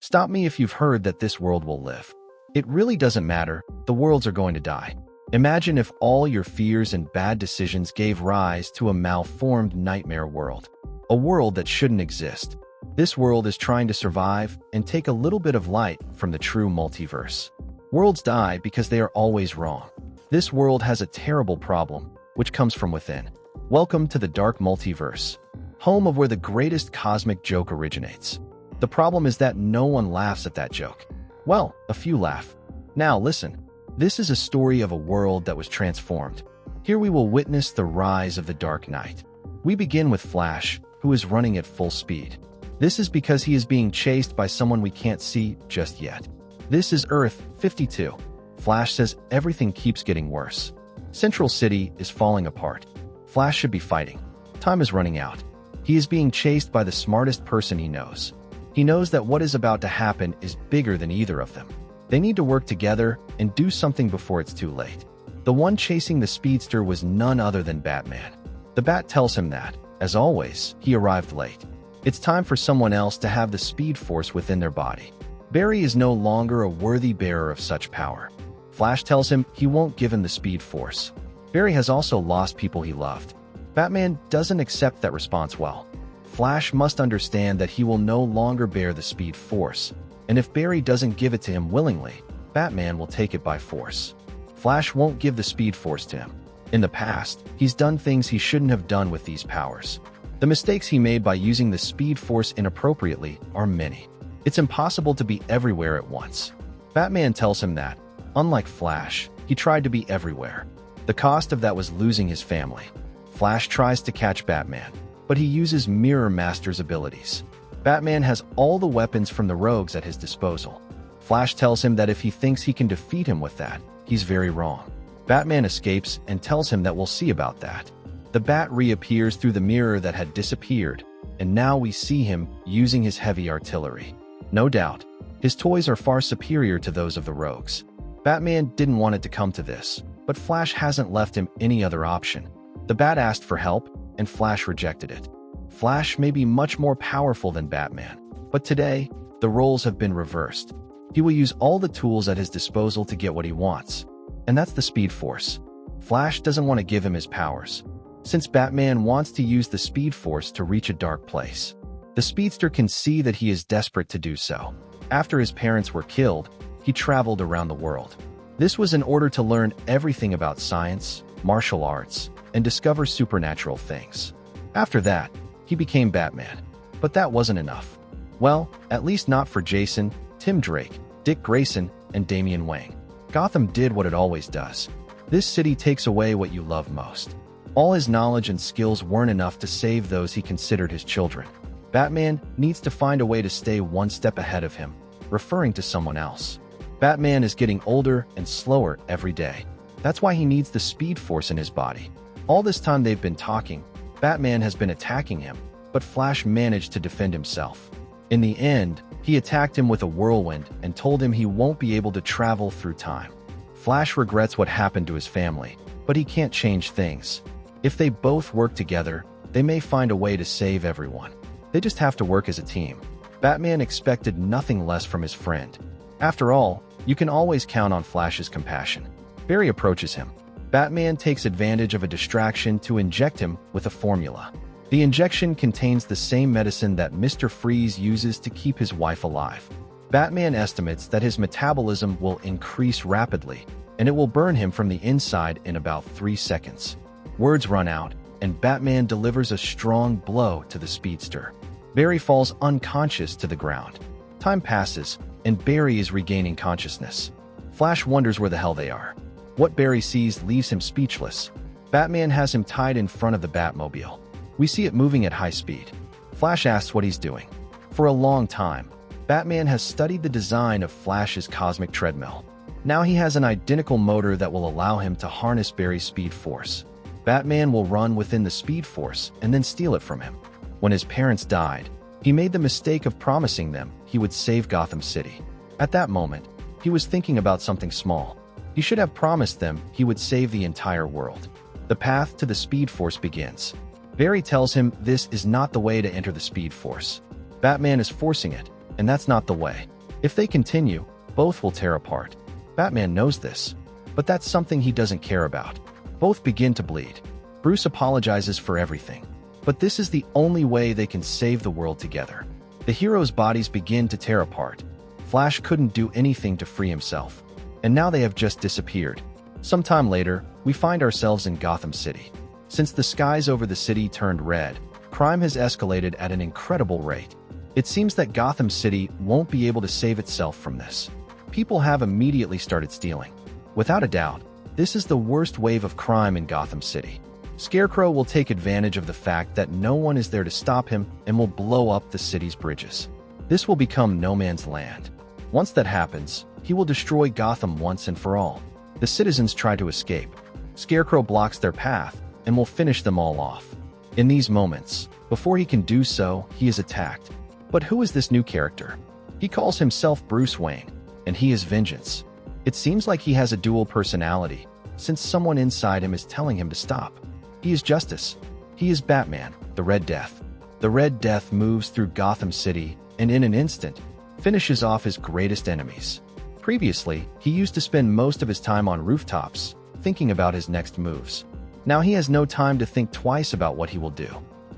Stop me if you've heard that this world will live. It really doesn't matter, the worlds are going to die. Imagine if all your fears and bad decisions gave rise to a malformed nightmare world. A world that shouldn't exist. This world is trying to survive and take a little bit of light from the true multiverse. Worlds die because they are always wrong. This world has a terrible problem, which comes from within. Welcome to the Dark Multiverse, home of where the greatest cosmic joke originates. The problem is that no one laughs at that joke. Well, a few laugh. Now listen, this is a story of a world that was transformed. Here we will witness the rise of the Dark Knight. We begin with Flash, who is running at full speed. This is because he is being chased by someone we can't see just yet. This is Earth 52. Flash says everything keeps getting worse. Central City is falling apart. Flash should be fighting. Time is running out. He is being chased by the smartest person he knows. He knows that what is about to happen is bigger than either of them. They need to work together and do something before it's too late. The one chasing the speedster was none other than Batman. The Bat tells him that, as always, he arrived late. It's time for someone else to have the speed force within their body. Barry is no longer a worthy bearer of such power. Flash tells him he won't give him the speed force. Barry has also lost people he loved. Batman doesn't accept that response well. Flash must understand that he will no longer bear the speed force, and if Barry doesn't give it to him willingly, Batman will take it by force. Flash won't give the speed force to him. In the past, he's done things he shouldn't have done with these powers. The mistakes he made by using the speed force inappropriately are many. It's impossible to be everywhere at once. Batman tells him that, unlike Flash, he tried to be everywhere. The cost of that was losing his family. Flash tries to catch Batman, but he uses Mirror Master's abilities. Batman has all the weapons from the rogues at his disposal. Flash tells him that if he thinks he can defeat him with that, he's very wrong. Batman escapes and tells him that we'll see about that. The Bat reappears through the mirror that had disappeared, and now we see him using his heavy artillery. No doubt, his toys are far superior to those of the rogues. Batman didn't want it to come to this, but Flash hasn't left him any other option. The Bat asked for help, and Flash rejected it. Flash may be much more powerful than Batman, but today, the roles have been reversed. He will use all the tools at his disposal to get what he wants, and that's the Speed Force. Flash doesn't want to give him his powers, since Batman wants to use the Speed Force to reach a dark place. The speedster can see that he is desperate to do so. After his parents were killed, he traveled around the world. This was in order to learn everything about science, martial arts, and discover supernatural things. After that, he became Batman. But that wasn't enough. Well, at least not for Jason, Tim Drake, Dick Grayson, and Damian Wayne. Gotham did what it always does. This city takes away what you love most. All his knowledge and skills weren't enough to save those he considered his children. Batman needs to find a way to stay one step ahead of him, referring to someone else. Batman is getting older and slower every day. That's why he needs the Speed Force in his body. All this time they've been talking, Batman has been attacking him, but Flash managed to defend himself. In the end, he attacked him with a whirlwind and told him he won't be able to travel through time. Flash regrets what happened to his family, but he can't change things. If they both work together, they may find a way to save everyone. They just have to work as a team. Batman expected nothing less from his friend. After all, you can always count on Flash's compassion. Barry approaches him. Batman takes advantage of a distraction to inject him with a formula. The injection contains the same medicine that Mr. Freeze uses to keep his wife alive. Batman estimates that his metabolism will increase rapidly, and it will burn him from the inside in about 3 seconds. Words run out, and Batman delivers a strong blow to the speedster. Barry falls unconscious to the ground. Time passes, and Barry is regaining consciousness. Flash wonders where the hell they are. What Barry sees leaves him speechless. Batman has him tied in front of the Batmobile. We see it moving at high speed. Flash asks what he's doing. For a long time, Batman has studied the design of Flash's cosmic treadmill. Now he has an identical motor that will allow him to harness Barry's speed force. Batman will run within the speed force and then steal it from him. When his parents died, he made the mistake of promising them he would save Gotham City. At that moment, he was thinking about something small. He should have promised them he would save the entire world. The path to the Speed Force begins. Barry tells him this is not the way to enter the Speed Force. Batman is forcing it, and that's not the way. If they continue, both will tear apart. Batman knows this, but that's something he doesn't care about. Both begin to bleed. Bruce apologizes for everything, but this is the only way they can save the world together. The heroes' bodies begin to tear apart. Flash couldn't do anything to free himself, and now they have just disappeared. Sometime later, we find ourselves in Gotham City. Since the skies over the city turned red, crime has escalated at an incredible rate. It seems that Gotham City won't be able to save itself from this. People have immediately started stealing. Without a doubt, this is the worst wave of crime in Gotham City. Scarecrow will take advantage of the fact that no one is there to stop him and will blow up the city's bridges. This will become no man's land. Once that happens, he will destroy Gotham once and for all. The citizens try to escape. Scarecrow blocks their path and will finish them all off. In these moments, before he can do so, he is attacked. But who is this new character? He calls himself Bruce Wayne, and he is vengeance. It seems like he has a dual personality, since someone inside him is telling him to stop. He is justice. He is Batman, the Red Death. The Red Death moves through Gotham City and in an instant, finishes off his greatest enemies. Previously, he used to spend most of his time on rooftops, thinking about his next moves. Now he has no time to think twice about what he will do.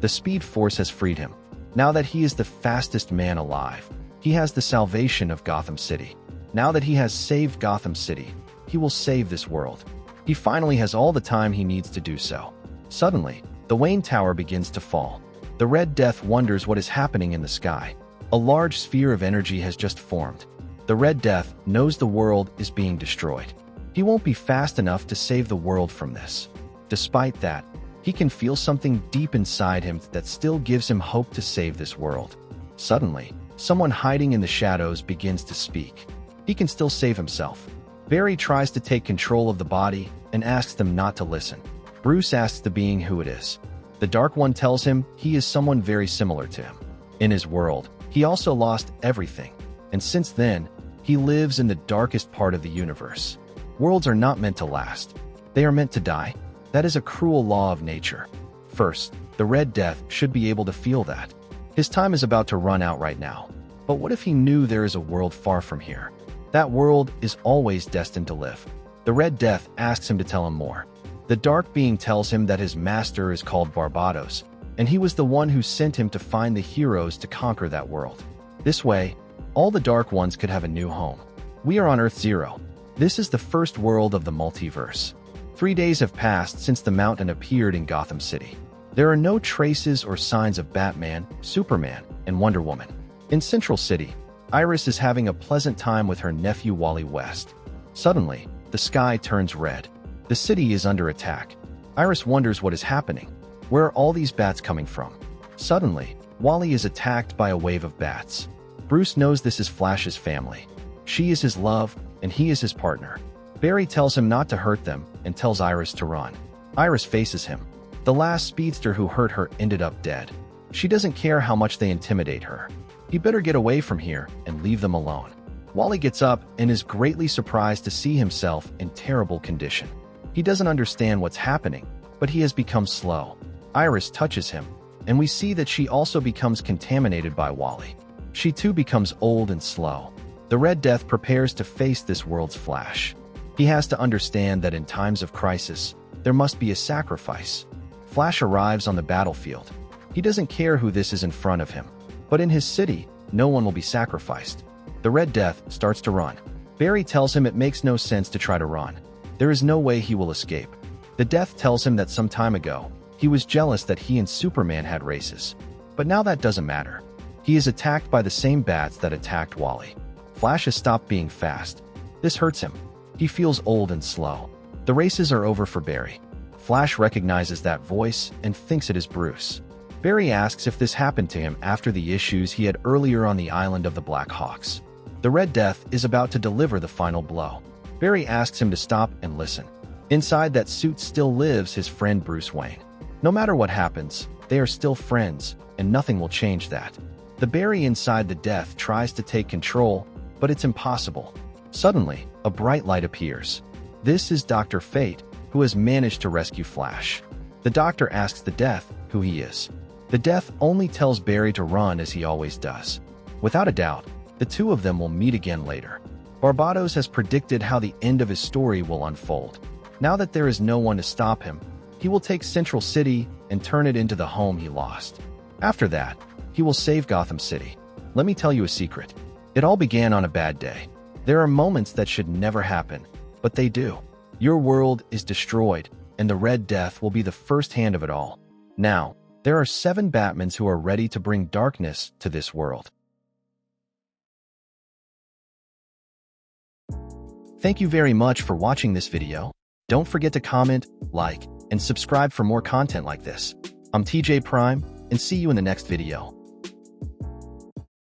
The Speed Force has freed him. Now that he is the fastest man alive, he has the salvation of Gotham City. Now that he has saved Gotham City, he will save this world. He finally has all the time he needs to do so. Suddenly, the Wayne Tower begins to fall. The Red Death wonders what is happening in the sky. A large sphere of energy has just formed. The Red Death knows the world is being destroyed. He won't be fast enough to save the world from this. Despite that, he can feel something deep inside him that still gives him hope to save this world. Suddenly, someone hiding in the shadows begins to speak. He can still save himself. Barry tries to take control of the body and asks them not to listen. Bruce asks the being who it is. The Dark One tells him he is someone very similar to him. In his world, he also lost everything, and since then, he lives in the darkest part of the universe. Worlds are not meant to last. They are meant to die. That is a cruel law of nature. First, the Red Death should be able to feel that. His time is about to run out right now. But what if he knew there is a world far from here? That world is always destined to live. The Red Death asks him to tell him more. The Dark Being tells him that his master is called Barbados, and he was the one who sent him to find the heroes to conquer that world. This way, all the Dark Ones could have a new home. We are on Earth Zero. This is the first world of the multiverse. 3 days have passed since the mountain appeared in Gotham City. There are no traces or signs of Batman, Superman, and Wonder Woman. In Central City, Iris is having a pleasant time with her nephew Wally West. Suddenly, the sky turns red. The city is under attack. Iris wonders what is happening. Where are all these bats coming from? Suddenly, Wally is attacked by a wave of bats. Bruce knows this is Flash's family. She is his love, and he is his partner. Barry tells him not to hurt them and tells Iris to run. Iris faces him. The last speedster who hurt her ended up dead. She doesn't care how much they intimidate her. He better get away from here and leave them alone. Wally gets up and is greatly surprised to see himself in terrible condition. He doesn't understand what's happening, but he has become slow. Iris touches him, and we see that she also becomes contaminated by Wally. She too becomes old and slow. The Red Death prepares to face this world's Flash. He has to understand that in times of crisis, there must be a sacrifice. Flash arrives on the battlefield. He doesn't care who this is in front of him. But in his city, no one will be sacrificed. The Red Death starts to run. Barry tells him it makes no sense to try to run. There is no way he will escape. The Death tells him that some time ago, he was jealous that he and Superman had races. But now that doesn't matter. He is attacked by the same bats that attacked Wally. Flash has stopped being fast. This hurts him. He feels old and slow. The races are over for Barry. Flash recognizes that voice and thinks it is Bruce. Barry asks if this happened to him after the issues he had earlier on the island of the Black Hawks. The Red Death is about to deliver the final blow. Barry asks him to stop and listen. Inside that suit still lives his friend Bruce Wayne. No matter what happens, they are still friends, and nothing will change that. The Barry inside the Death tries to take control, but it's impossible. Suddenly, a bright light appears. This is Dr. Fate, who has managed to rescue Flash. The doctor asks the Death who he is. The Death only tells Barry to run as he always does. Without a doubt, The two of them will meet again later. Barbados has predicted how the end of his story will unfold. Now that there is no one to stop him, he will take Central City and turn it into the home he lost. After that, he will save Gotham City. Let me tell you a secret. It all began on a bad day. There are moments that should never happen, but they do. Your world is destroyed, and the Red Death will be the first hand of it all. Now, there are 7 Batmans who are ready to bring darkness to this world. Thank you very much for watching this video. Don't forget to comment, like, and subscribe for more content like this. I'm TJ Prime, and see you in the next video.